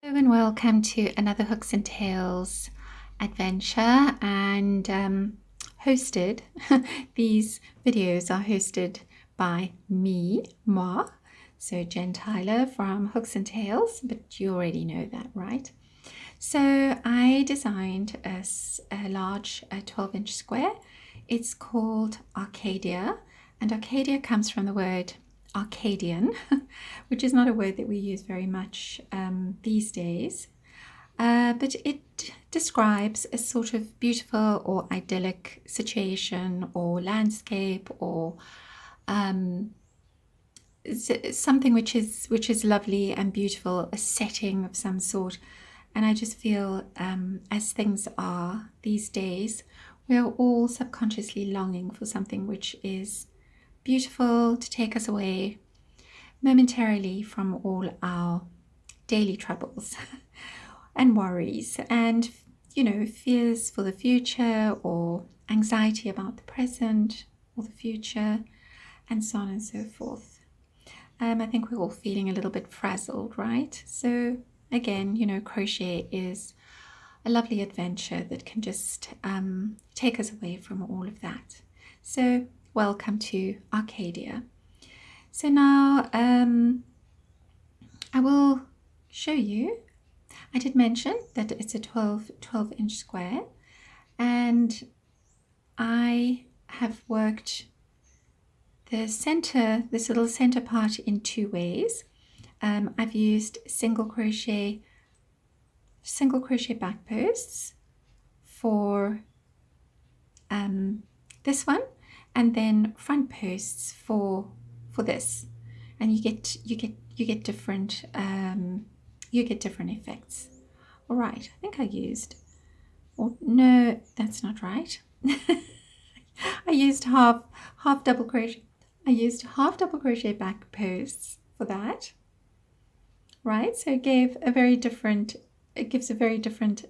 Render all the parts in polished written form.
Hello and welcome to another Hooks and Tails adventure, and hosted these videos are hosted by moi, so Jen Tyler from Hooks and Tails, but you already know that, right? So I designed a large 12-inch square. It's called Arcadia, and Arcadia comes from the word Arcadian, which is not a word that we use very much these days, but it describes a sort of beautiful or idyllic situation or landscape, or something which is lovely and beautiful, a setting of some sort. And I just feel, as things are these days, we are all subconsciously longing for something which is beautiful, to take us away momentarily from all our daily troubles and worries and, fears for the future, or anxiety about the present or the future, and so on and so forth. I think we're all feeling a little bit frazzled, right? So again, crochet is a lovely adventure that can just take us away from all of that. So welcome to Arcadia. So now I will show you. I did mention that it's a 12-inch square, and I have worked this little center part in two ways. I've used single crochet back posts for this one, and then front posts for this, and you get different effects. All right, I think I used, no, that's not right. I used half double crochet. I used half double crochet back posts for that. Right, so it gives a very different,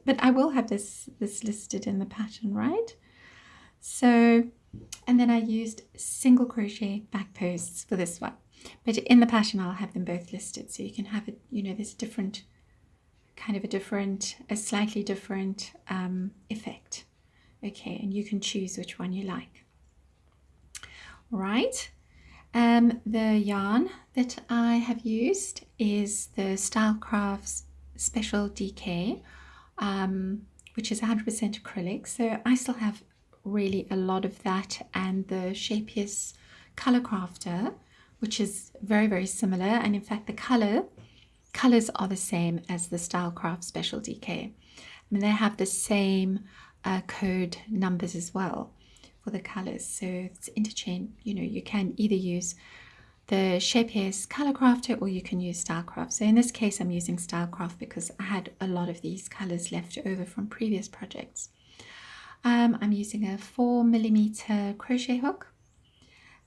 but I will have this listed in the pattern, right? So, and then I used single crochet back posts for this one, but in the pattern I'll have them both listed, so you can have it, there's a slightly different effect. Okay, and you can choose which one you like. All right. The yarn that I have used is the Stylecrafts Special DK, which is 100% acrylic. So I still have really a lot of that, and the Shapius Color Crafter, which is very, very similar. And in fact, the colors are the same as the Stylecraft Special DK. I mean, they have the same code numbers as well for the colors, so it's interchange. You can either use the Shapius Color Crafter or you can use Stylecraft. So in this case I'm using Stylecraft because I had a lot of these colors left over from previous projects. I'm using a 4mm crochet hook.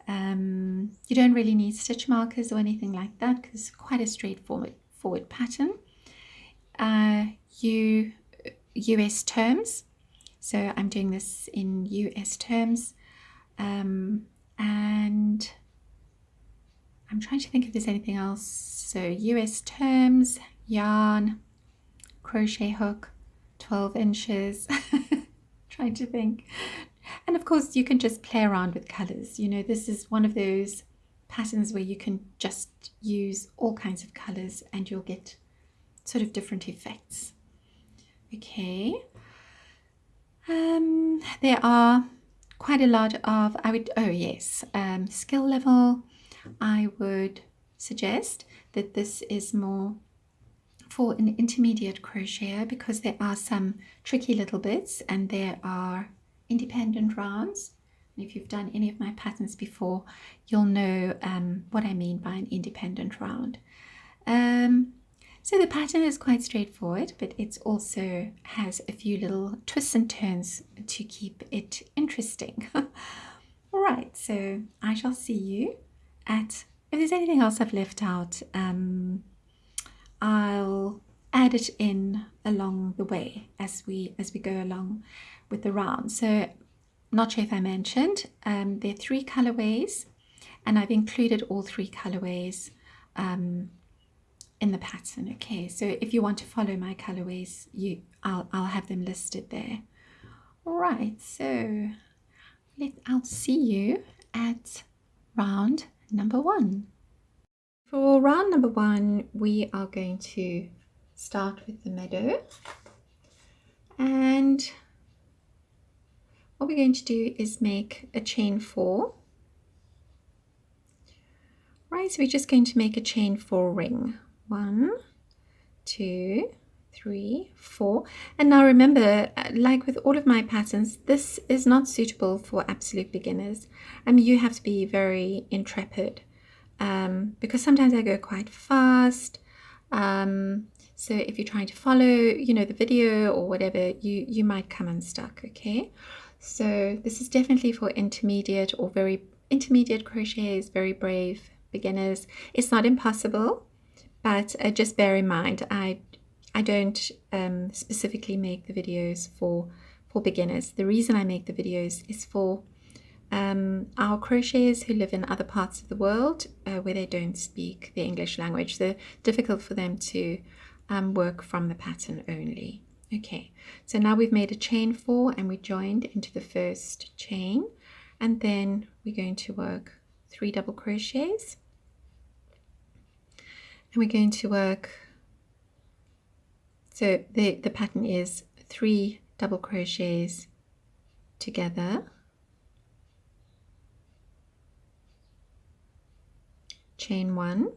You don't really need stitch markers or anything like that because it's quite a straightforward pattern. US terms. So I'm doing this in US terms, and I'm trying to think if there's anything else. So US terms, yarn, crochet hook, 12 inches, trying to think. And of course you can just play around with colors. This is one of those patterns where you can just use all kinds of colors and you'll get sort of different effects. Okay. There are quite a lot of, skill level. I would suggest that this is more for an intermediate crocheter because there are some tricky little bits and there are independent rounds. If you've done any of my patterns before, you'll know what I mean by an independent round. So the pattern is quite straightforward, but it also has a few little twists and turns to keep it interesting. All right, so I shall see you if there's anything else I've left out, I'll add it in along the way as we go along with the round. So not sure if I mentioned, there are 3 colorways, and I've included all 3 colorways in the pattern. Okay, so if you want to follow my colorways, I'll have them listed there. All right, so I'll see you at round number 1. For round number 1, we are going to start with the meadow, and what we're going to do is make a chain 4. Right, so we're just going to make a chain 4 ring. 1, 2, 3, 4. And now remember, like with all of my patterns, this is not suitable for absolute beginners. You have to be very intrepid, because sometimes I go quite fast. So if you're trying to follow, the video or whatever, you might come unstuck. Okay, so this is definitely for intermediate or very intermediate crocheters, very brave beginners. It's not impossible, but just bear in mind, I don't specifically make the videos for beginners. The reason I make the videos is for our crocheters who live in other parts of the world where they don't speak the English language. So difficult for them to work from the pattern only. Okay, so now we've made a chain 4 and we joined into the first chain, and then we're going to work 3 double crochets, and we're going to work, so the pattern is 3 double crochets together, chain 1.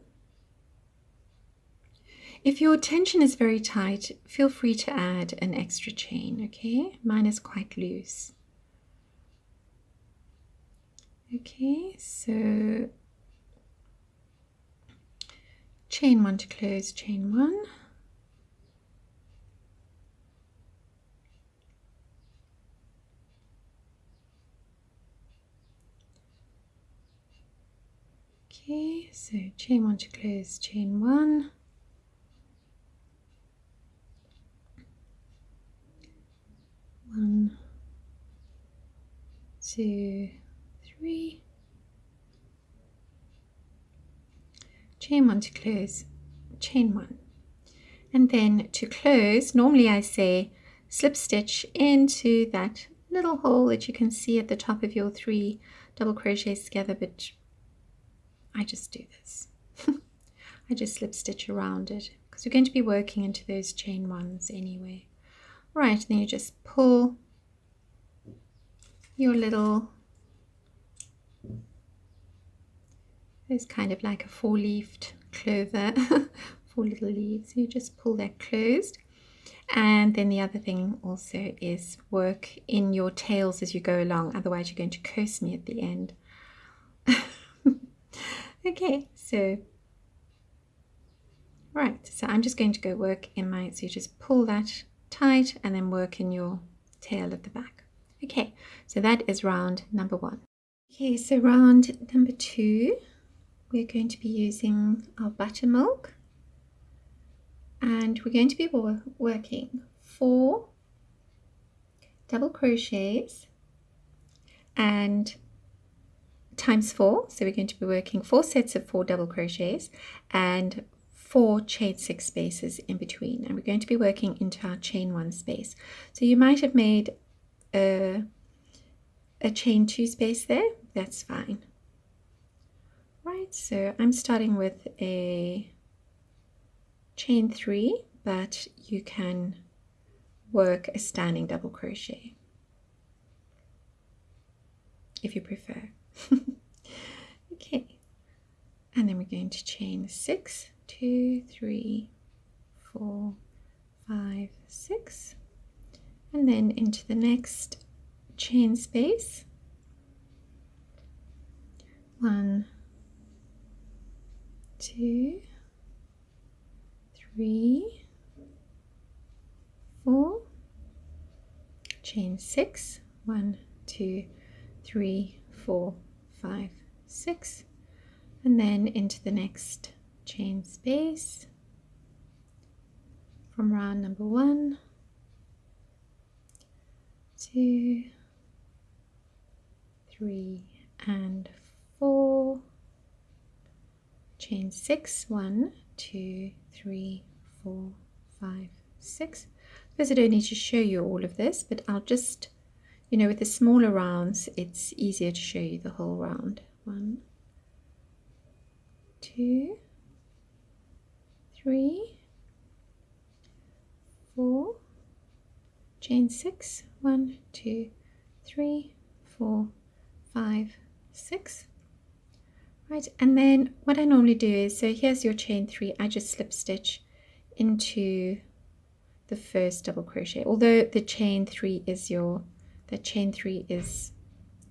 If your tension is very tight, feel free to add an extra chain. Okay, mine is quite loose. Okay, so chain 1 to close, chain 1, okay, so chain 1 to close, chain 1, 1, 2, 3, chain 1 to close, chain 1, and then to close, normally I say slip stitch into that little hole that you can see at the top of your 3 double crochets together, but I just do this. I just slip stitch around it because we're going to be working into those chain 1s anyway. Right, then you just pull your little, it's kind of like a 4-leafed clover, 4 little leaves. You just pull that closed. And then the other thing also is work in your tails as you go along, otherwise you're going to curse me at the end. Okay, so right, so I'm just going to go work in my, so you just pull that tight and then work in your tail at the back. Okay, so that is round number 1. Okay, so round number 2, we're going to be using our buttermilk, and we're going to be working 4 double crochets and times 4, so we're going to be working 4 sets of 4 double crochets and 4 chain 6 spaces in between, and we're going to be working into our chain 1 space. So you might have made a chain 2 space there, that's fine. Right, so I'm starting with a chain 3, but you can work a standing double crochet if you prefer. Okay, and then we're going to chain 6, 2, 3, 4, 5, 6, and then into the next chain space, 1, 2, 3, 4, chain 6, 1, 2, 3, 4, 5, 6, and then into the next chain space from round number 1, 2, 3, and 4, chain 6, 1, 2, 3, 4, 5, 6. Because I don't need to show you all of this, but I'll just, you know, with the smaller rounds, it's easier to show you the whole round. 1, 2, 3, 4, chain 6, 1, 2, 3, 4, 5, 6. Right, and then what I normally do is, so here's your chain 3, I just slip stitch into the first double crochet, although the chain 3 is a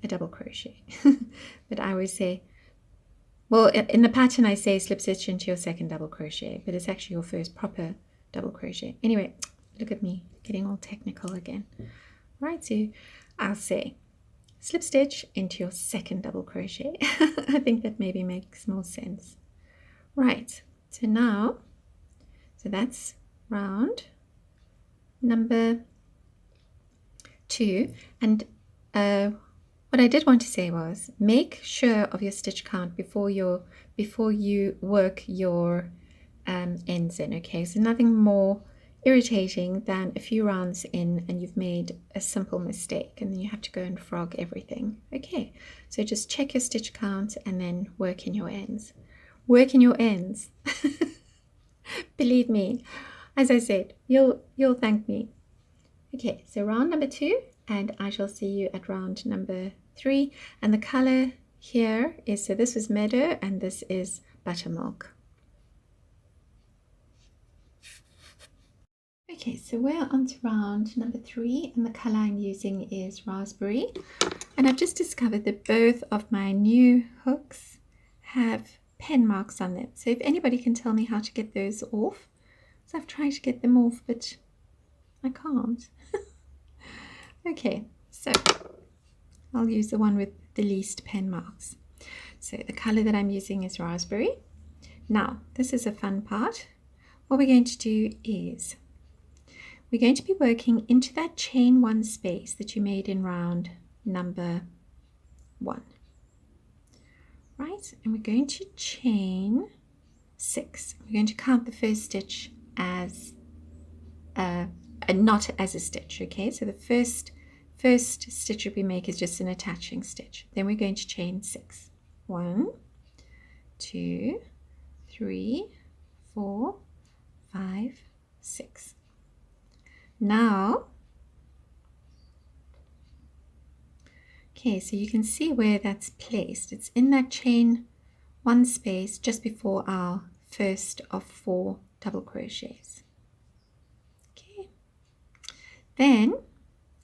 double crochet. But I always say, well, in the pattern I say slip stitch into your second double crochet, but it's actually your first proper double crochet. Anyway, look at me getting all technical again. Right, so I'll say slip stitch into your second double crochet. I think that maybe makes more sense. Right, so now, so that's round number 2. And what I did want to say was, make sure of your stitch count before you work your ends in. Okay, so nothing more irritating than a few rounds in and you've made a simple mistake and then you have to go and frog everything. Okay, so just check your stitch count and then work in your ends. Work in your ends. Believe me, as I said, you'll thank me. Okay, so round number 2, and I shall see you at round number 3. And the color here is, so this was Meadow and this is Buttermilk. Okay, so we're on to round number 3 and the color I'm using is Raspberry. And I've just discovered that both of my new hooks have pen marks on them. So if anybody can tell me how to get those off, so I've tried to get them off, but I can't. Okay, so I'll use the one with the least pen marks. So the color that I'm using is Raspberry. Now, this is a fun part. What we're going to do is we're going to be working into that chain 1 space that you made in round number 1. Right, and we're going to chain 6. We're going to count the first stitch as not as a stitch. Okay, so the first stitch that we make is just an attaching stitch. Then we're going to chain 6. 1, 2, 3, 4, 5, 6. Now, okay, so you can see where that's placed. It's in that chain 1 space just before our first of 4 double crochets. Okay, then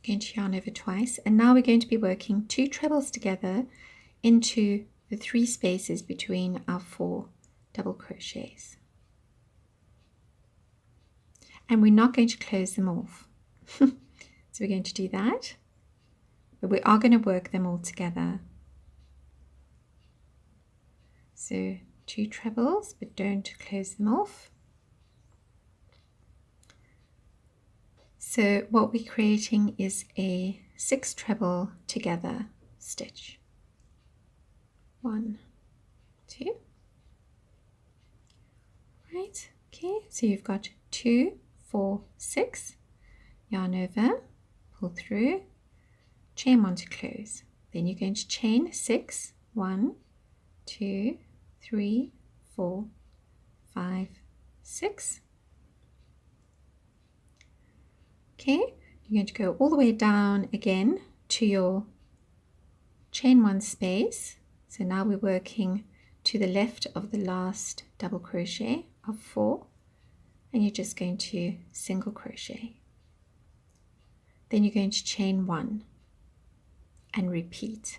going to yarn over twice, and now we're going to be working 2 trebles together into the 3 spaces between our 4 double crochets. And we're not going to close them off. So we're going to do that, but we are going to work them all together. So 2 trebles, but don't close them off. So what we're creating is a 6 treble together stitch. 1, 2. Right, okay, so you've got 2, 4, 6, yarn over, pull through, chain 1 to close. Then you're going to chain 6, 1, 2, 3, 4, 5, 6. Okay, you're going to go all the way down again to your chain 1 space. So now we're working to the left of the last double crochet of 4, and you're just going to single crochet. Then you're going to chain 1 and repeat.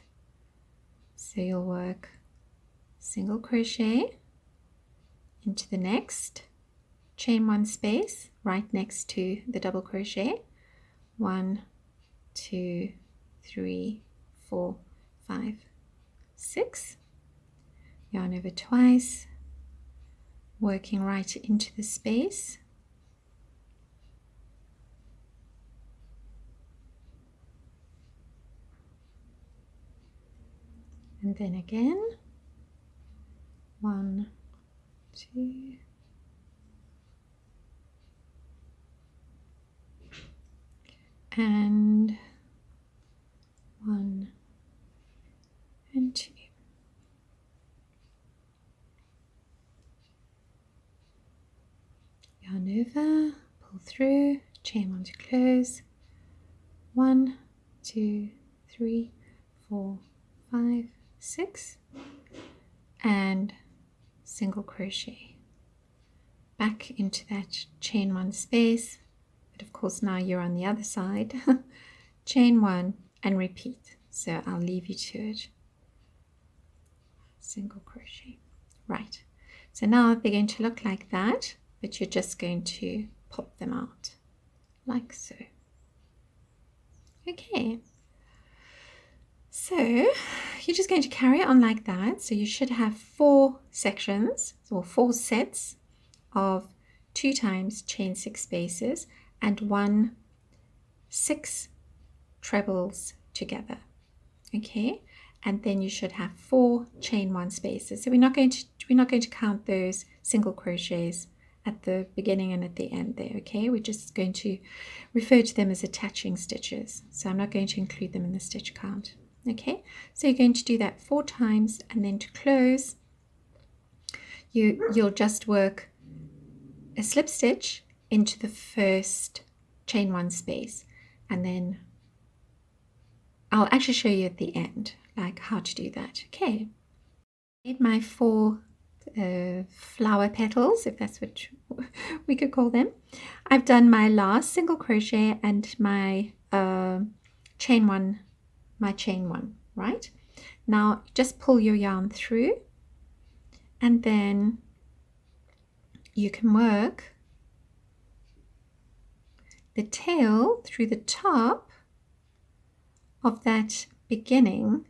So you'll work single crochet into the next chain 1 space right next to the double crochet. 1, 2, 3, 4, 5, 6. Yarn over twice, working right into the space. And then again, 1, 2, and 1 and 2. Yarn over, pull through, chain 1 to close, 1, 2, 3, 4, 5, 6, and single crochet back into that chain 1 space, but of course now you're on the other side. Chain 1 and repeat. So I'll leave you to it. Single crochet. Right, so now they're going to look like that, but you're just going to pop them out like so. Okay, so you're just going to carry it on like that. So you should have 4 sections or 4 sets of 2 times chain 6 spaces and 1 6 trebles together. Okay, and then you should have 4 chain 1 spaces. So we're not going to count those single crochets at the beginning and at the end there. Okay, we're just going to refer to them as attaching stitches, so I'm not going to include them in the stitch count. Okay, so you're going to do that 4 times, and then to close you'll just work a slip stitch into the first chain 1 space, and then I'll actually show you at the end like how to do that. Okay, made my 4 flower petals, if that's what we could call them. I've done my last single crochet and my chain 1, right? Now just pull your yarn through, and then you can work the tail through the top of that beginning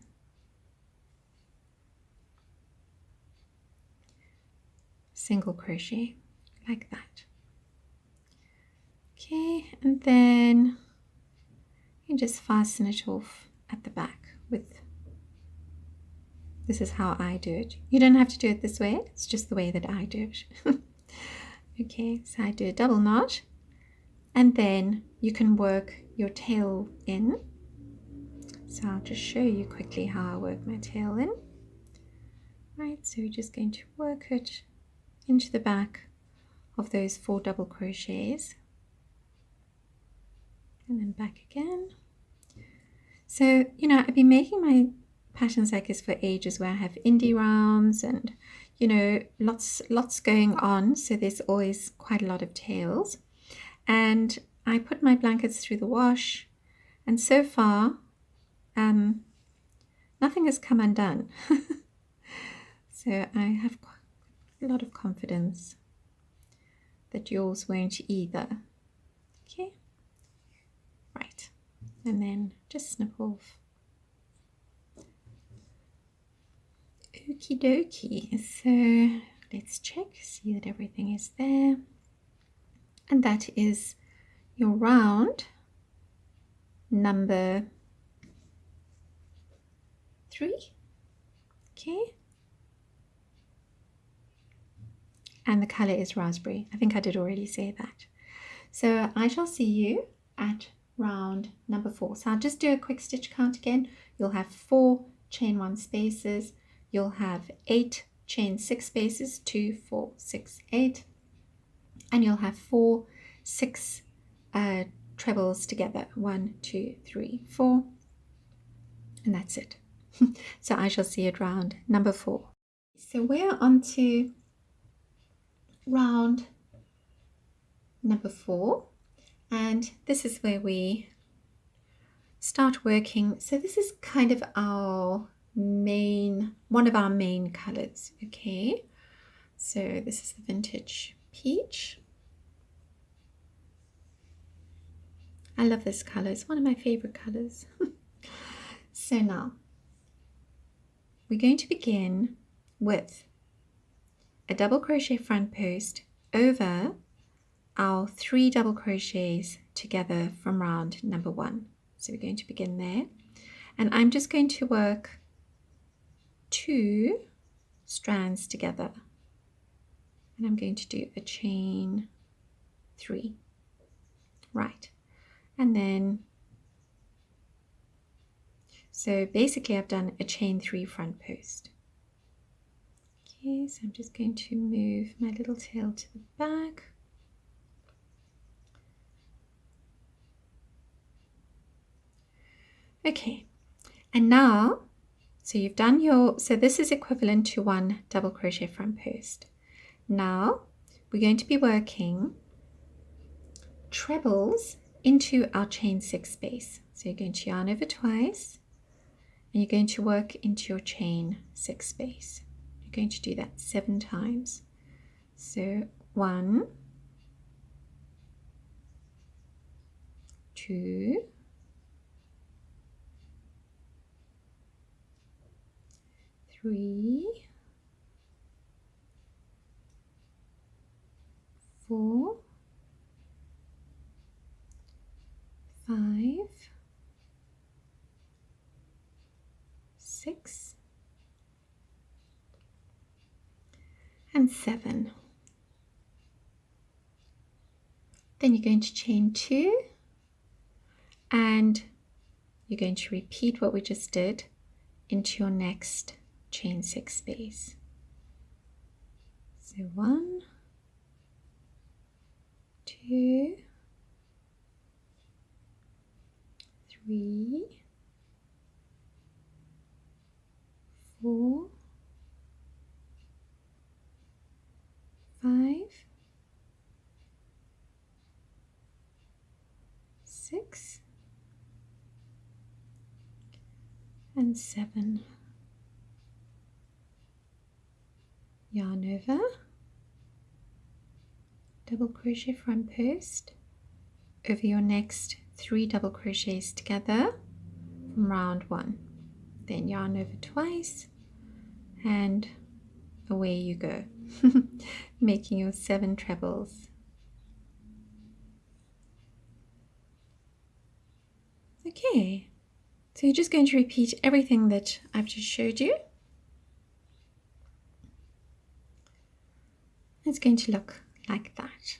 single crochet like that. Okay, and then you just fasten it off at the back with, this is how I do it. You don't have to do it this way, it's just the way that I do it. Okay, so I do a double knot, and then you can work your tail in. So I'll just show you quickly how I work my tail in. Right, so we're just going to work it into the back of those 4 double crochets, and then back again. So, you know, I've been making my patterns like this for ages, where I have indie rounds and, you know, lots going on, so there's always quite a lot of tails. And I put my blankets through the wash, and so far nothing has come undone. So I have a lot of confidence that yours won't either. Okay, right, and then just snip off. Okie dokie, so let's check, see that everything is there, and that is your round number 3. Okay, and the color is raspberry. I think I did already say that. So I shall see you at round number 4. So I'll just do a quick stitch count again. You'll have 4 chain 1 spaces, you'll have 8 chain 6 spaces, 2, 4, 6, 8, and you'll have 4 6 trebles together, 1, 2, 3, 4, and that's it. So I shall see you at round number 4. So we're on to round number 4, and this is where we start working. So this is kind of our one of our main colors. Okay, so this is the vintage peach. I love this color, it's one of my favorite colors. So now we're going to begin with a double crochet front post over our 3 double crochets together from round number 1. So we're going to begin there, and I'm just going to work 2 strands together, and I'm going to do a chain 3, right, and then So basically I've done a chain 3 front post. Okay, so I'm just going to move my little tail to the back. Okay, and now, so you've done so this is equivalent to 1 double crochet front post. Now we're going to be working trebles into our chain 6 space. So you're going to yarn over twice and you're going to work into your chain 6 space. You're going to do that 7 times. So 1, 2, 3, 4, 5, 6, and 7. Then you're going to chain 2 and you're going to repeat what we just did into your next chain 6 space. So 1, 2, 3, 4, 5, 6, and 7. Yarn over, double crochet front post over your next 3 double crochets together from round 1. Then yarn over twice and away you go, making your 7 trebles. Okay, so you're just going to repeat everything that I've just showed you. It's going to look like that.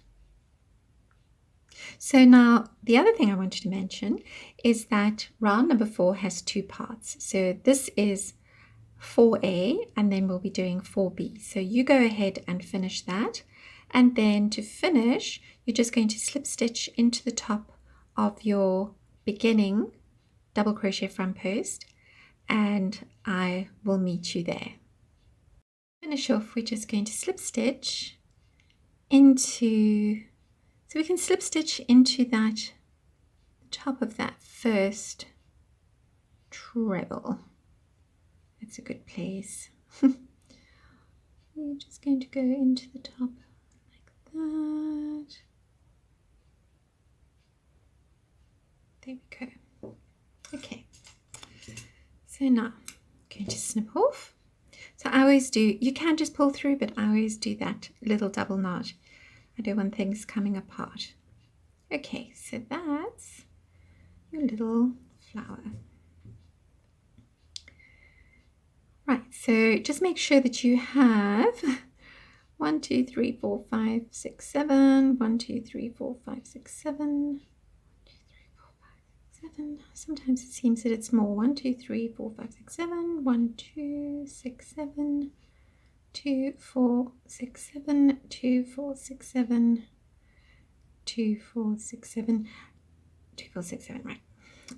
So now the other thing I wanted to mention is that round number 4 has 2 parts. So this is 4A and then we'll be doing 4B. So you go ahead and finish that. And then to finish, you're just going to slip stitch into the top of your beginning double crochet front post and I will meet you there. Finish off, we're just going to slip stitch into, so we can slip stitch into that top of that first treble. That's a good place. We're just going to go into the top like that. There we go. Okay, so now I'm going to snip off. So I always do, you can just pull through, but I always do that little double knot. I don't want things coming apart. Okay, so that's your little flower. Right, so just make sure that you have 1, 2, 3, 4, 5, 6, 7, 1, 2, 3, 4, 5, 6, 7, 7. Sometimes it seems that it's more. 1, 2, 3, 4, 5, 6, 7. 1, 2, 6, 7. 2, 4, 6, 7. 2, 4, 6, 7. 2, 4, 6, 7. 2, 4, 6, 7. Right.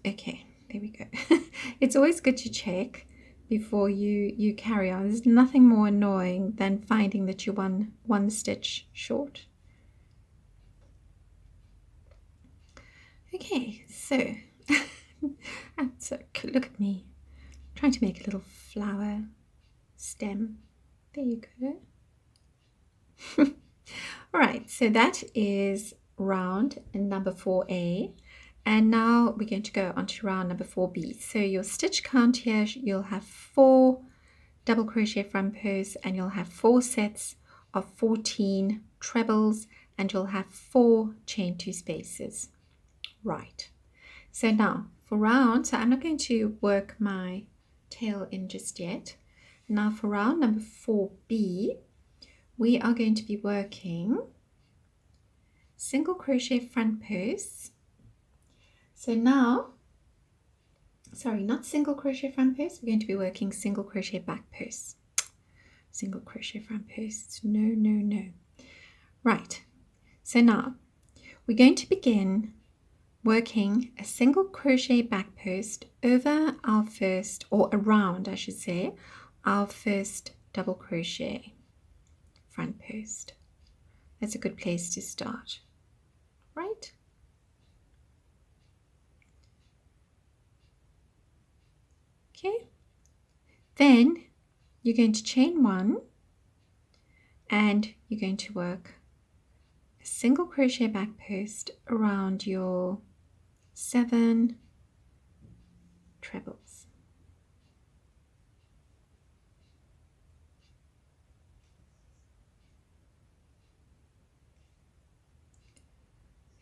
Okay, there we go. It's always good to check before you carry on. There's nothing more annoying than finding that you're one stitch short. Okay, so look at me trying to make a little flower stem. There you go. All right, so that is round number 4A, and now we're going to go on to round number 4B. So your stitch count here, you'll have 4 double crochet front posts and you'll have 4 sets of 14 trebles and you'll have 4 chain 2 spaces. Right, so now for round, so I'm not going to work my tail in just yet. Now for round number 4B, we are going to be working single crochet front posts. So now sorry, not single crochet front post, we're going to be working single crochet back post. Single crochet front post, no. Right, so now we're going to begin working a single crochet back post over our first, or around I should say, our first double crochet front post. That's a good place to start, right? Okay, then you're going to chain one and you're going to work a single crochet back post around your 7 trebles.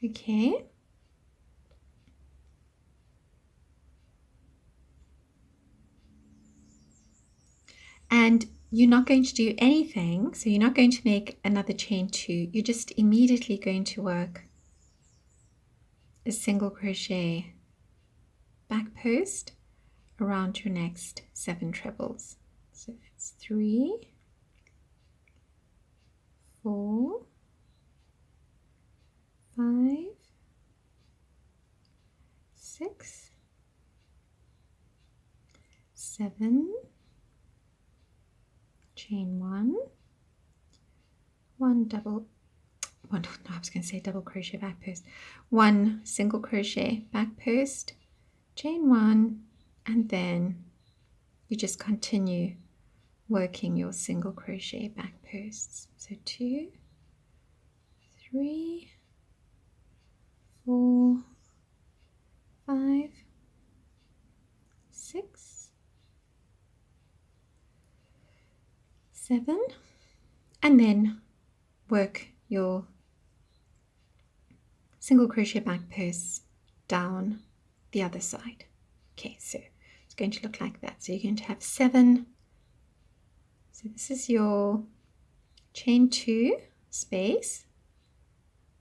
Okay, and you're not going to do anything, so you're not going to make another chain 2, you're just immediately going to work a single crochet back post around your next 7 trebles. So it's 3, 4, 5, 6, 7, chain 1, double crochet back post, 1 single crochet back post, chain 1, and then you just continue working your single crochet back posts. So 2, 3, 4, 5, 6, 7, and then work your single crochet back posts down the other side. Okay, so it's going to look like that. So you're going to have 7. So this is your chain 2 space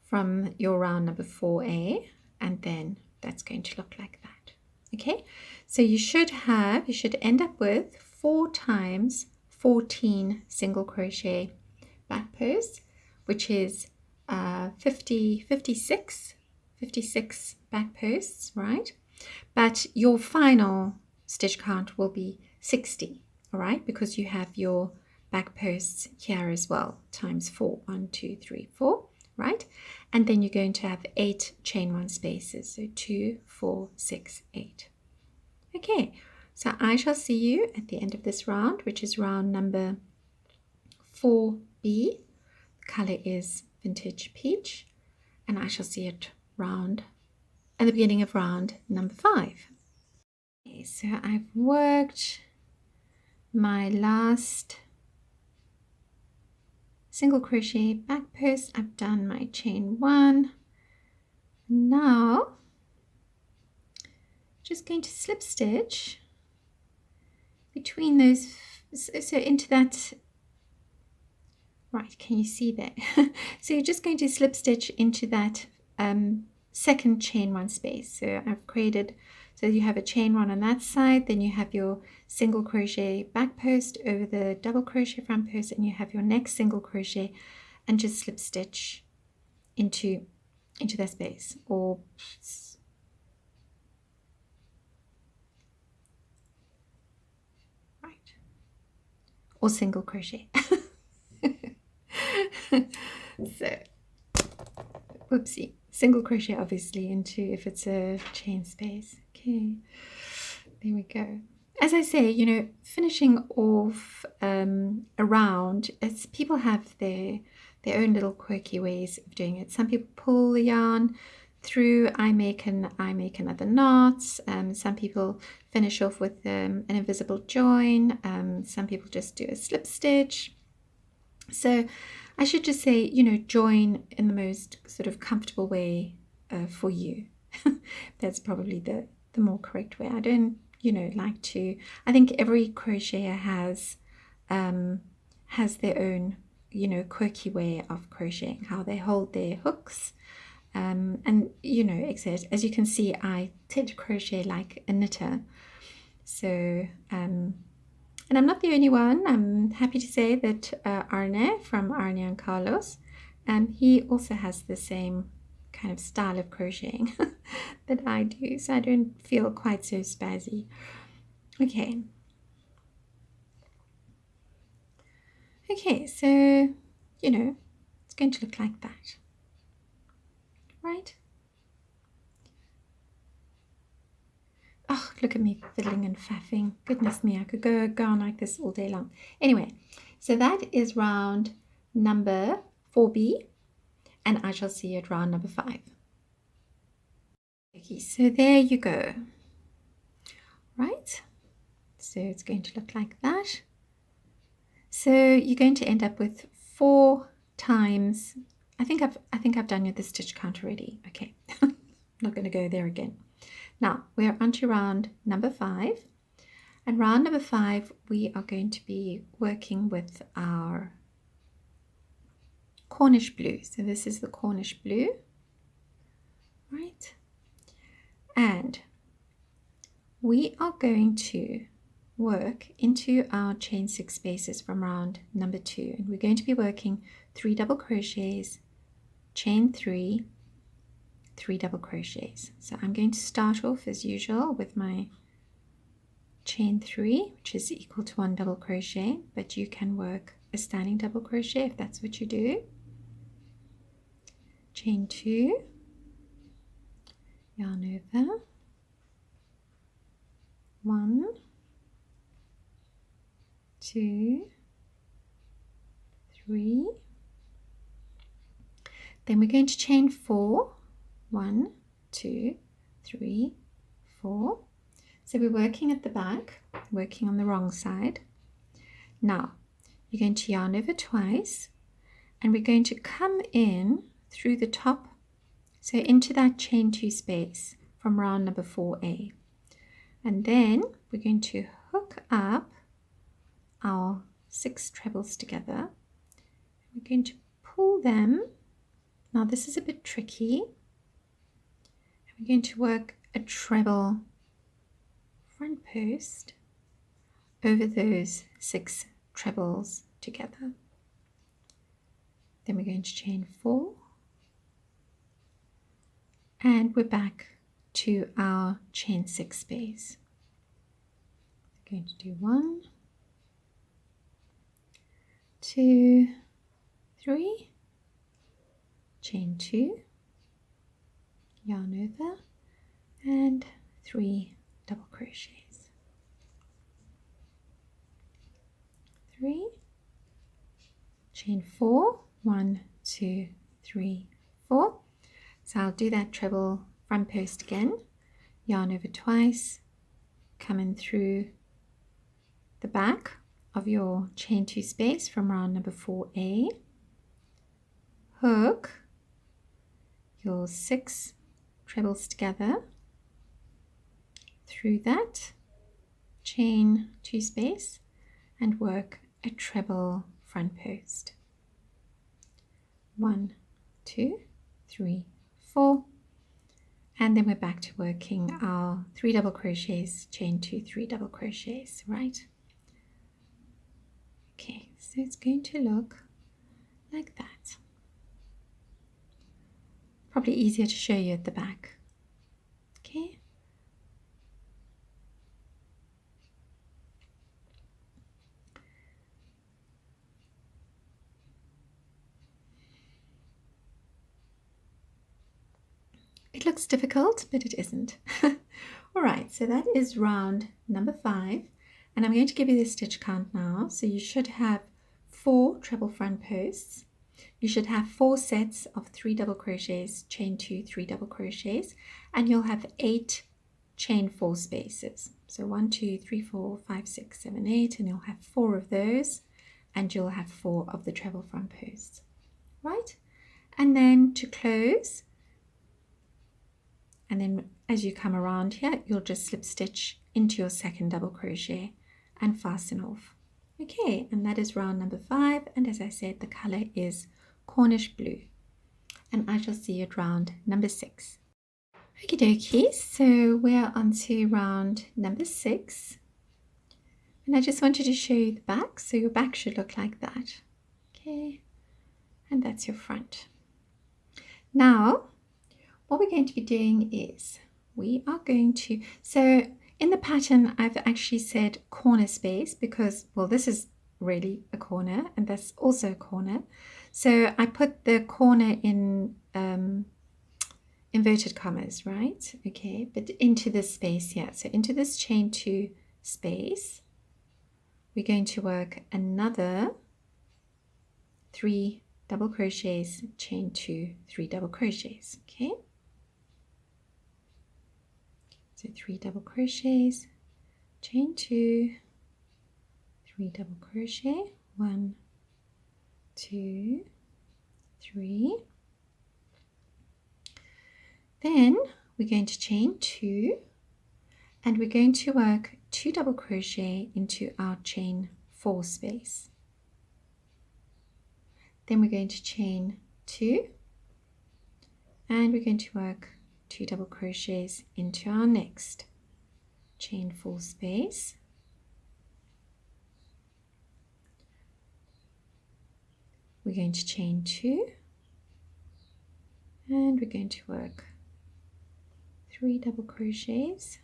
from your round number 4A, and then that's going to look like that. Okay, so you should end up with 4 times 14 single crochet back posts, which is 56 back posts, right? But your final stitch count will be 60, all right, because you have your back posts here as well, times 4, 1, 2, 3, 4, right? And then you're going to have 8 chain 1 spaces, so 2, 4, 6, 8. Okay, so I shall see you at the end of this round, which is round number 4B. The color is Vintage Peach, and I shall see it at the beginning of round number 5. Okay, so I've worked my last single crochet back post. I've done my chain 1. Now just going to slip stitch between those, so into that. Right, can you see that? So you're just going to slip stitch into that second chain 1 space. So I've created, so you have a chain 1 on that side, then you have your single crochet back post over the double crochet front post, and you have your next single crochet, and just slip stitch into that space, or right, or single crochet. So whoopsie, single crochet obviously into, if it's a chain space. Okay, there we go. As I say, you know, finishing off around, as people have their own little quirky ways of doing it. Some people pull the yarn through, I make another knot. Some people finish off with an invisible join. Some people just do a slip stitch. So I should just say, you know, join in the most sort of comfortable way for you. That's probably the more correct way. I don't, you know, like to, I think every crocheter has their own, you know, quirky way of crocheting, how they hold their hooks, And you know, as you can see, I did crochet like a knitter. So, and I'm not the only one. I'm happy to say that Arne from Arne and Carlos, he also has the same kind of style of crocheting that I do, so I don't feel quite so spazzy. Okay. Okay, so, you know, it's going to look like that, right? Oh, look at me fiddling and faffing. Goodness me, I could go on like this all day long. Anyway, so that is round number 4B, and I shall see you at round number 5. Okay, so there you go. Right? So it's going to look like that. So you're going to end up with 4 times. I think I've done the stitch count already. Okay, I'm not going to go there again. Now we're on to round number 5, and round number 5 we are going to be working with our Cornish blue. So this is the Cornish blue, right? And we are going to work into our chain 6 spaces from round number 2, and we're going to be working 3 double crochets, chain 3, 3 double crochets. So I'm going to start off as usual with my chain 3, which is equal to 1 double crochet, but you can work a standing double crochet if that's what you do. Chain 2, yarn over, 1, 2, 3. Then we're going to chain 4, 1, 2, 3, 4. So we're working at the back, working on the wrong side. Now you're going to yarn over twice, and we're going to come in through the top, so into that chain 2 space from round number 4A. And then we're going to hook up our 6 trebles together. We're going to pull them. Now this is a bit tricky. We're going to work a treble front post over those 6 trebles together. Then we're going to chain 4, and we're back to our chain 6 space. We're going to do 1, 2, 3, chain 2, yarn over, and 3 double crochets. 3, chain 4, 1, 2, 3, 4. So I'll do that treble front post again, yarn over twice, come in through the back of your chain 2 space from round number 4A, hook your 6 trebles together through that chain 2 space and work a treble front post. 1, 2, 3, 4, and then we're back to working our 3 double crochets, chain 2, 3 double crochets, right? Okay, so it's going to look like that. Probably easier to show you at the back. Okay. It looks difficult, but it isn't. All right, so that is round number 5, and I'm going to give you the stitch count now. So you should have 4 treble front posts. You should have 4 sets of 3 double crochets, chain 2, 3 double crochets, and you'll have 8 chain 4 spaces. So 1, 2, 3, 4, 5, 6, 7, 8, and you'll have 4 of those, and you'll have 4 of the treble front posts, right? And then to close, and then as you come around here, you'll just slip stitch into your second double crochet and fasten off. Okay, and that is round number 5, and as I said, the color is Cornish blue. and I shall see you at round number 6. Okie dokie, so we're on to round number 6. And I just wanted to show you the back, so your back should look like that. Okay, and that's your front. Now, what we're going to be doing is we are going to, so in the pattern I've actually said corner space because, well, this is really a corner and that's also a corner. So I put the corner in inverted commas, right? Okay, but into this space here. So into this chain 2 space, we're going to work another 3 double crochets, chain 2, 3 double crochets. Okay, so 3 double crochets, chain 2, 3 double crochet, 1, 2, 3. Then we're going to chain 2 and we're going to work 2 double crochet into our chain 4 space. Then we're going to chain 2 and we're going to work 2 double crochets into our next chain 4 space. We're going to chain 2 and we're going to work 3 double crochets.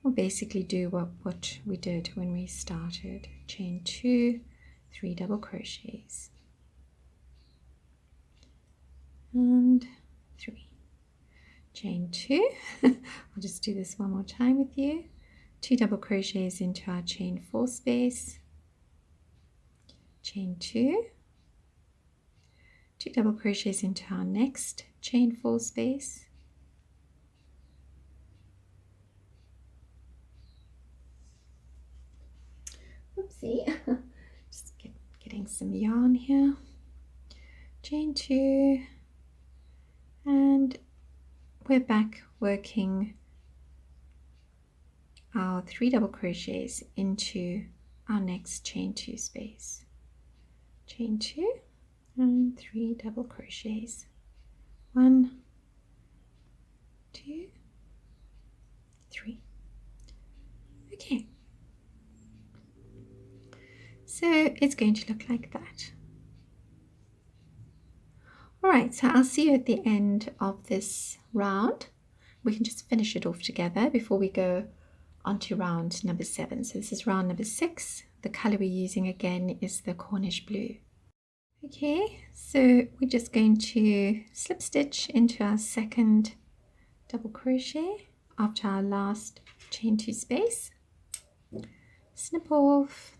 We'll basically do what we did when we started. Chain 2, 3 double crochets. And 3. Chain 2. I'll just do this one more time with you. 2 double crochets into our chain 4 space. Chain 2. 2 double crochets into our next chain 4 space. Oopsie, just getting some yarn here. Chain 2, and we're back working our 3 double crochets into our next chain 2 space. Chain 2 and 3 double crochets. 1, 2, 3. Okay. So it's going to look like that. Alright, so I'll see you at the end of this round. We can just finish it off together before we go on to round number 7. So this is round number 6. The colour we're using again is the Cornish blue. Okay, so we're just going to slip stitch into our second double crochet after our last chain 2 space. Snip off.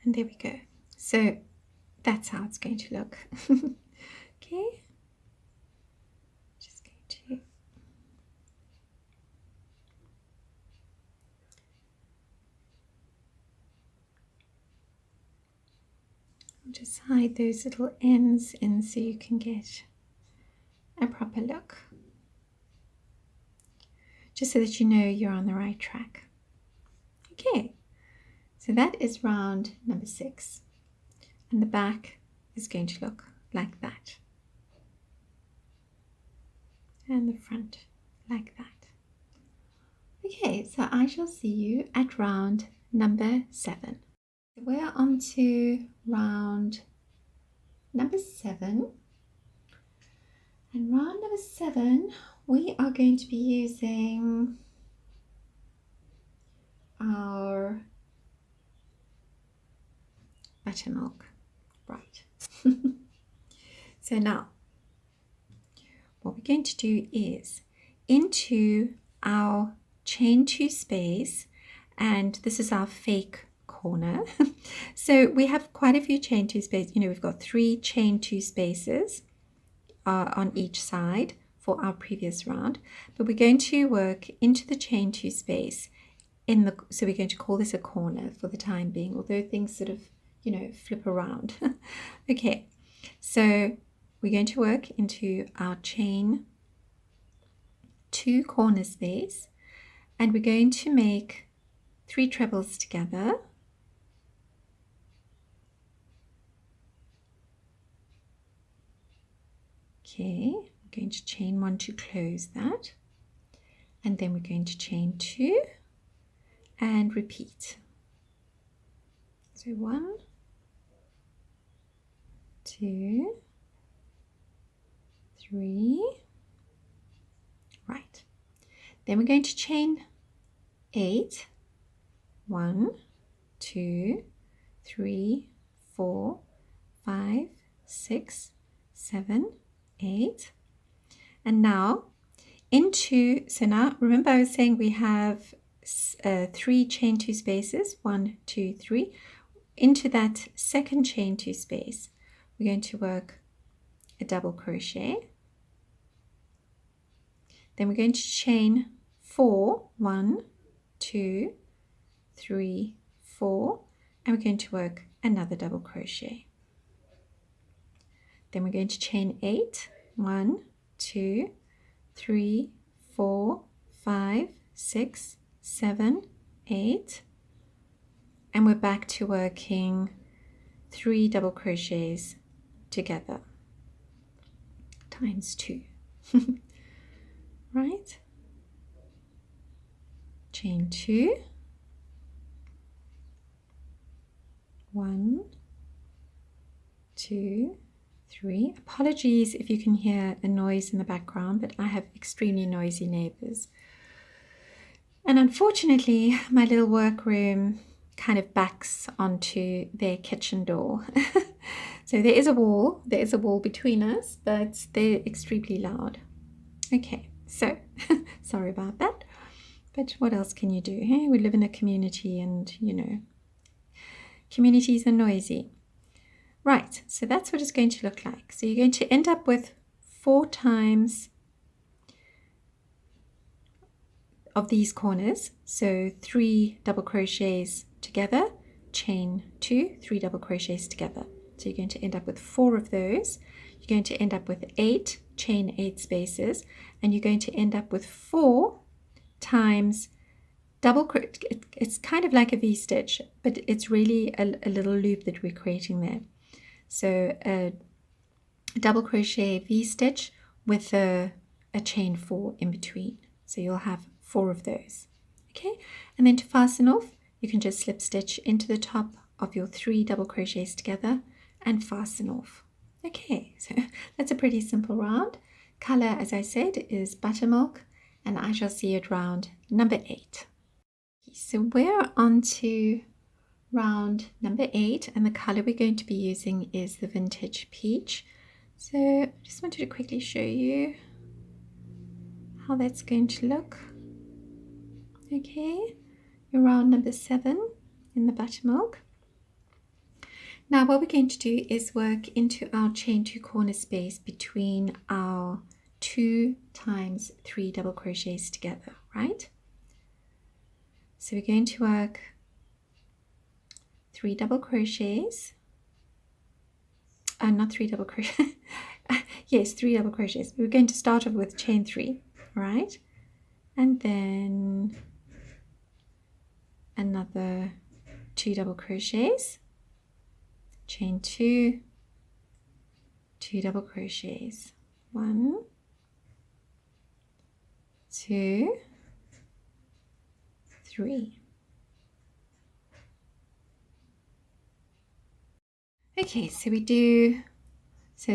And there we go. So that's how it's going to look. Okay. Just going to just hide those little ends in so you can get a proper look. Just so that you know you're on the right track. Okay. So that is round number 6. And the back is going to look like that. And the front like that. Okay, so I shall see you at round number 7. We're on to round number 7. And round number 7, we are going to be using our buttermilk. Right. So now, what we're going to do is into our chain 2 space, and this is our fake corner. So we have quite a few chain 2 spaces. You know, we've got 3 chain 2 spaces on each side for our previous round, but we're going to work into the chain 2 space in the, so we're going to call this a corner for the time being, although things sort of, you know, flip around. Okay, so we're going to work into our chain 2 corner space, and we're going to make 3 trebles together, Okay, I'm going to chain 1 to close that, and then we're going to chain 2 and repeat. So 1, 2, 3, right. Then we're going to chain 8, 1, 2, 3, 4, 5, 6, 7, 8. And now so now remember I was saying we have 3 chain 2 spaces, 1, 2, 3. Into that second chain 2 space, we're going to work a double crochet. Then we're going to chain 4, 1, 2, 3, 4, and we're going to work another double crochet. Then we're going to chain 8, 1, 2, 3, 4, 5, 6, 7, 8, and we're back to working 3 double crochets together times 2. Right? Chain 2, 1, 2, 3. Apologies if you can hear a noise in the background, but I have extremely noisy neighbors. And unfortunately, my little workroom kind of backs onto their kitchen door. So there is a wall between us, but they're extremely loud. Okay, so sorry about that. But what else can you do? Hey, we live in a community and, you know, communities are noisy. Right, so that's what it's going to look like. So you're going to end up with 4 times of these corners. So 3 double crochets together, chain 2, 3 double crochets together. So you're going to end up with 4 of those. You're going to end up with 8 chain 8 spaces, and you're going to end up with 4 times double crochet. It's kind of like a V-stitch, but it's really a little loop that we're creating there. So a double crochet V-stitch with a chain 4 in between. So you'll have 4 of those. Okay, and then to fasten off, you can just slip stitch into the top of your 3 double crochets together and fasten off. Okay, so that's a pretty simple round. Color, as I said, is buttermilk, and I shall see it round number 8. So we're on to round number 8, and the color we're going to be using is the Vintage Peach. So I just wanted to quickly show you how that's going to look. Okay, you're round number 7 in the buttermilk. Now what we're going to do is work into our chain 2 corner space between our 2 times 3 double crochets together, right? So we're going to work 3 double crochets, not 3 double crochets, yes, 3 double crochets. We're going to start off with chain 3, right? And then another 2 double crochets, chain 2, 2 double crochets, 1, 2, 3. Okay, so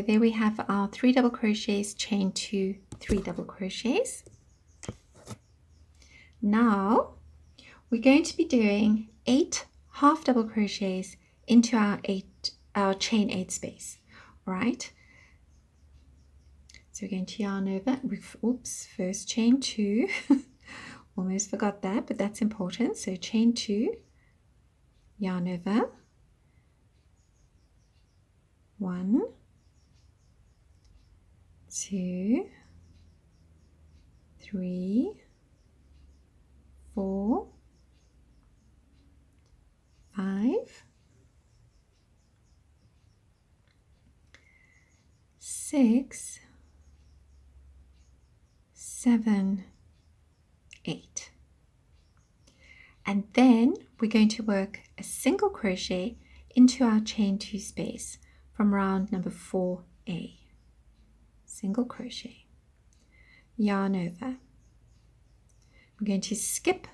there we have our 3 double crochets, chain 2, 3 double crochets. Now we're going to be doing 8 half double crochets into our chain 8 space, right? So we're going to yarn over. First chain 2. Almost forgot that, but that's important. So chain 2, yarn over, 1, 2, 3, 4, 5, 6, 7, 8. And then we're going to work a single crochet into our chain 2 space from round number 4A. single crochet, yarn over. We're going to skip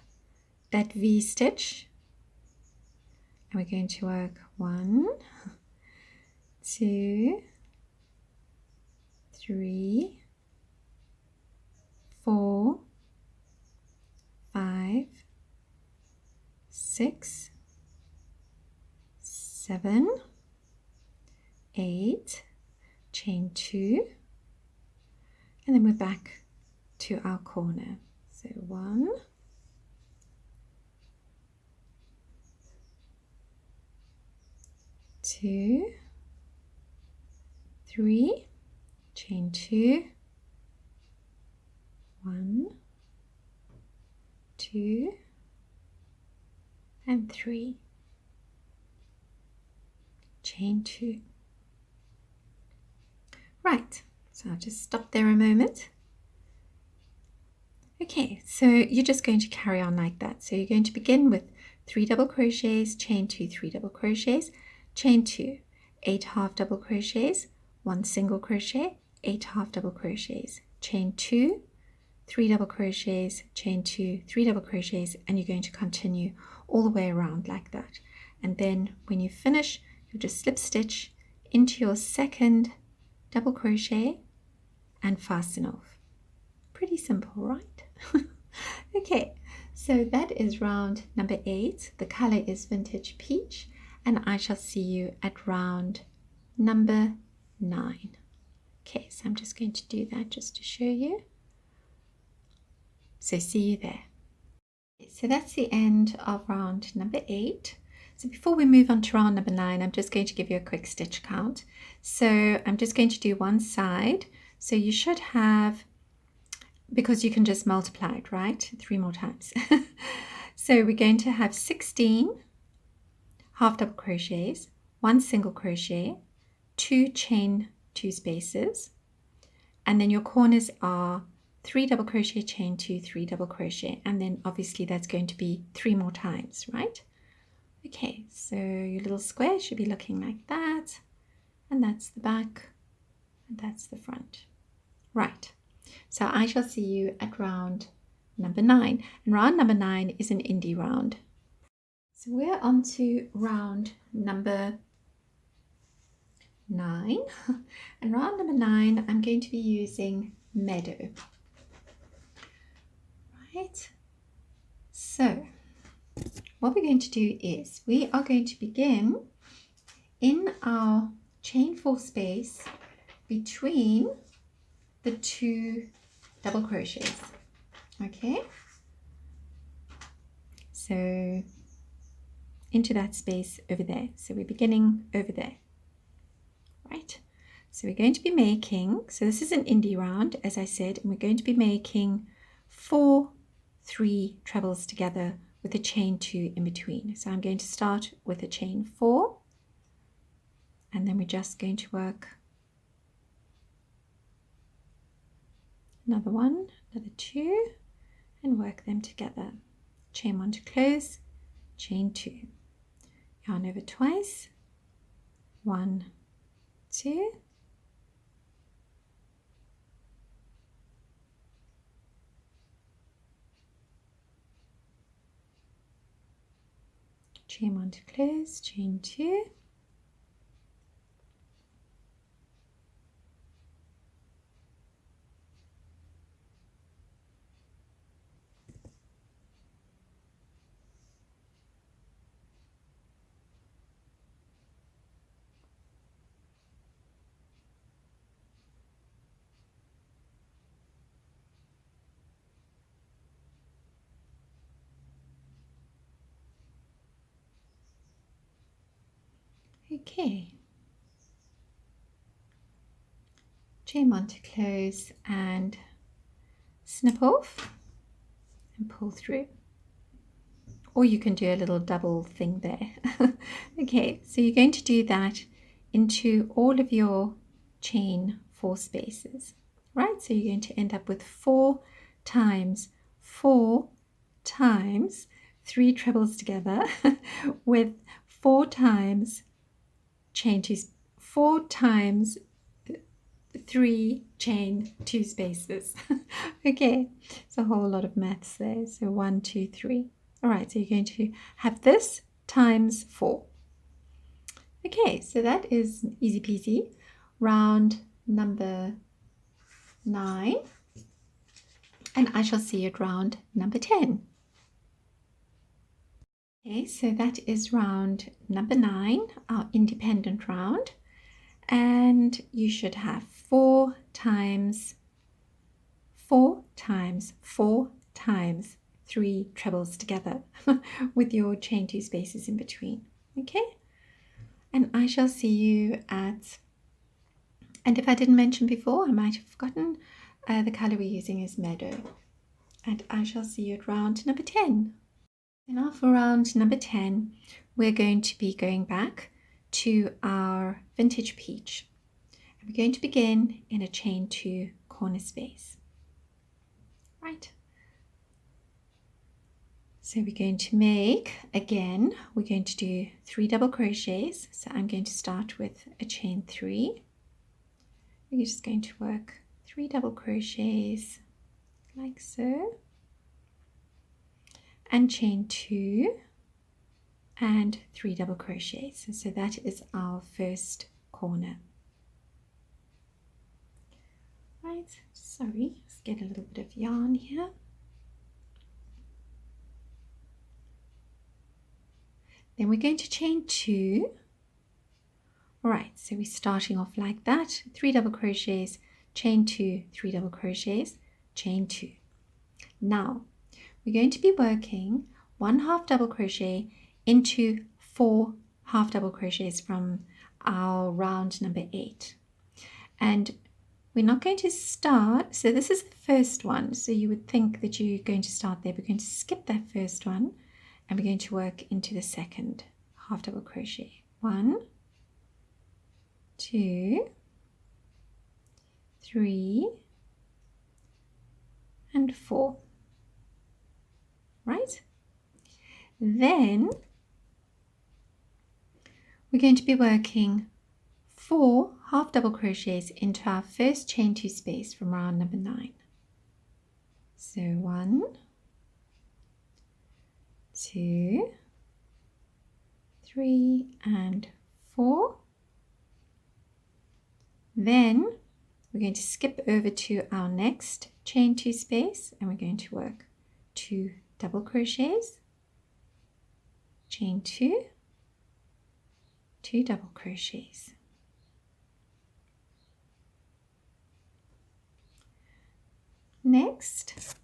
that V stitch and we're going to work 1, 2, 3, 4, 5, 6, 7, 8, chain 2, and then we're back to our corner. So 1, 2, 3, chain 2, 1, 2, and 3, chain 2. Right, so I'll just stop there a moment. Okay, so you're just going to carry on like that. So you're going to begin with 3 double crochets, chain 2, 3 double crochets, chain 2, 8 half double crochets, 1 single crochet, 8 half double crochets, chain 2, 3 double crochets, chain 2, 3 double crochets, and you're going to continue all the way around like that. And then when you finish, you'll just slip stitch into your second double crochet and fasten off. Pretty simple, right? Okay, so that is round number 8. The color is Vintage Peach, and I shall see you at round number 9. Okay, so I'm just going to do that just to show you. So see you there. So that's the end of round number 8. So before we move on to round number 9, I'm just going to give you a quick stitch count. So I'm just going to do one side. So you should have, because you can just multiply it, right? 3 more times. So we're going to have 16 half double crochets, 1 single crochet, 2 chain 2 spaces, and then your corners are 3 double crochet, chain 2, 3 double crochet, and then obviously that's going to be 3 more times, right? Okay, so your little square should be looking like that, and that's the back, and that's the front. Right, so I shall see you at round number 9, and round number 9 is an indie round. So we're on to round number 9, and round number 9 I'm going to be using Meadow. Right, so what we're going to do is we are going to begin in our chain 4 space between the 2 double crochets. Okay, so into that space over there. So we're beginning over there, right? So we're going to be making, so this is an indie round, as I said, and we're going to be making 4 3 trebles together with a chain 2 in between. So I'm going to start with a chain 4, and then we're just going to work another one, another 2, and work them together. Chain 1 to close, chain 2, yarn over twice, 1, 2, chain 1 to close, chain 2, okay, chain 1 to close and snip off and pull through, or you can do a little double thing there. Okay, so you're going to do that into all of your chain 4 spaces, right? So you're going to end up with 4 times 4 times 3 trebles together with 4 times chain 2, 4 times 3 chain 2 spaces. Okay, it's a whole lot of maths there. So 1, 2, 3. All right, so you're going to have this times 4. Okay, so that is easy peasy. Round number 9, and I shall see you at round number 10. Okay, so that is round number 9, our independent round, and you should have 4 times 4 times 4 times 3 trebles together with your chain 2 spaces in between. Okay, and I shall see you at, and if I didn't mention before, I might have forgotten, the color we're using is Meadow, and I shall see you at round number 10. And now for round number 10, we're going to be going back to our vintage peach. And we're going to begin in a chain 2 corner space. Right. So we're going to make, again, we're going to do 3 double crochets. So I'm going to start with a chain 3. We're just going to work 3 double crochets like so, and chain 2 and 3 double crochets. So that is our first corner. Right, sorry, let's get a little bit of yarn here. Then we're going to chain 2. All right, so we're starting off like that, 3 double crochets, chain 2, 3 double crochets, chain 2. Now we're going to be working 1 half double crochet into 4 half double crochets from our round number 8, and we're not going to start, so this is the first one, so you would think that you're going to start there. We're going to skip that first one and we're going to work into the second half double crochet. 1, 2, 3, and 4. Right? Then we're going to be working 4 half double crochets into our first chain 2 space from round number 9. So 1, 2, 3, and 4. Then we're going to skip over to our next chain 2 space and we're going to work 2 double crochets, chain 2, 2 double crochets. Next,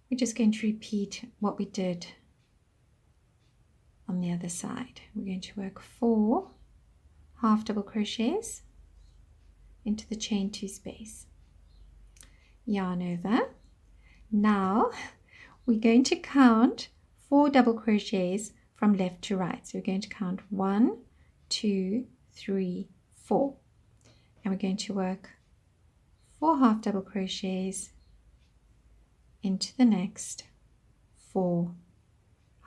we're just going to repeat what we did on the other side. We're going to work 4 half double crochets into the chain 2 space, yarn over. Now we're going to count 4 double crochets from left to right. So we're going to count 1, 2, 3, 4, and we're going to work 4 half double crochets into the next 4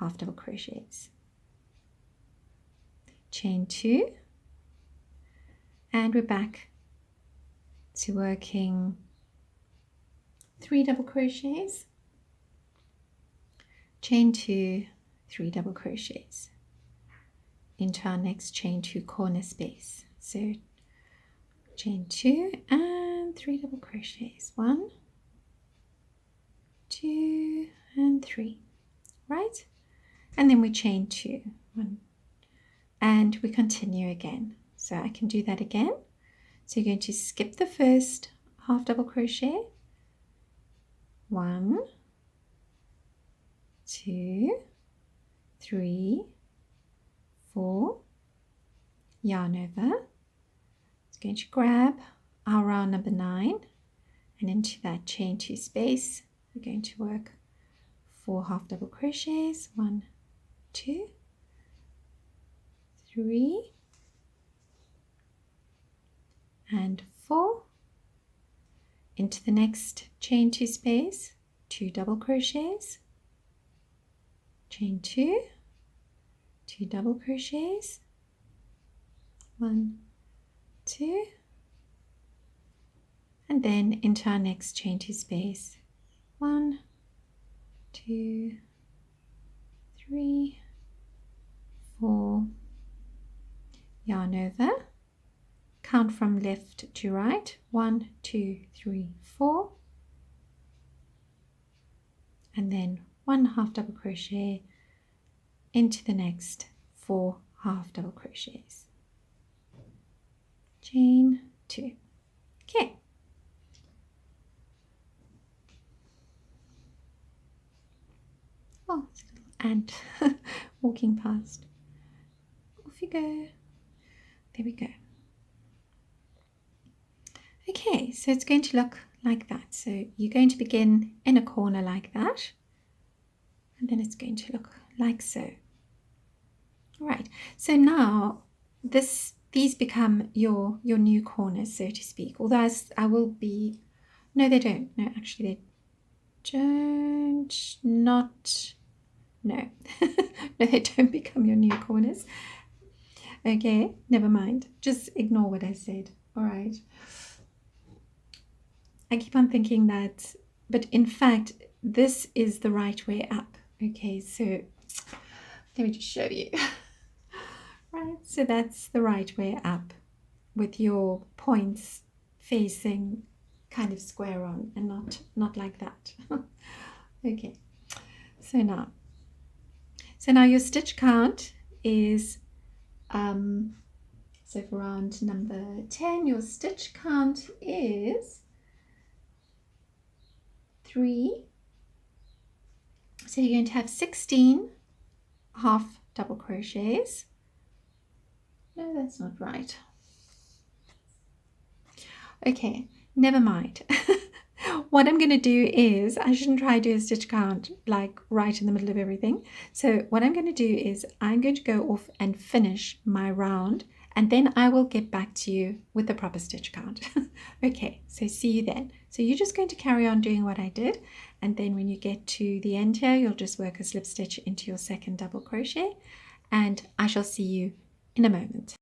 half double crochets, chain 2, and we're back to working 3 double crochets, chain 2, 3 double crochets into our next chain 2 corner space. So chain 2 and 3 double crochets, 1, 2, and 3, right? And then we chain 2, 1, and we continue again. So I can do that again. So you're going to skip the first half double crochet, 1, 2, 3, 4, yarn over. It's going to grab our round number 9 and into that chain 2 space we're going to work 4 half double crochets, 1, 2, 3, and 4, into the next chain 2 space, 2 double crochets, chain 2, 2 double crochets, 1, 2, and then into our next chain 2 space. 1, 2, 3, 4, yarn over, count from left to right, 1, 2, 3, 4, and then 1 half double crochet into the next 4 half double crochets, chain 2. Okay. Oh, it's a little ant walking past. Off you go. There we go. Okay, so it's going to look like that. So you're going to begin in a corner like that, and then it's going to look like so. Right, so now these become your new corners, so to speak. Although I will be, no, they don't. No, actually they don't. Not, no, no, they don't become your new corners. Okay, never mind. Just ignore what I said. All right. I keep on thinking that, but in fact, this is the right way up. Okay, so let me just show you. Right, so that's the right way up with your points facing kind of square on and not like that. Okay, so now your stitch count is so for round number 10 your stitch count is 3. So you're going to have 16 half double crochets. No, that's not right. Okay, never mind. What I'm going to do is, I shouldn't try to do a stitch count like right in the middle of everything. So what I'm going to do is I'm going to go off and finish my round, and then I will get back to you with the proper stitch count. Okay, so see you then. So you're just going to carry on doing what I did, and then when you get to the end here, you'll just work a slip stitch into your second double crochet, and I shall see you in a moment.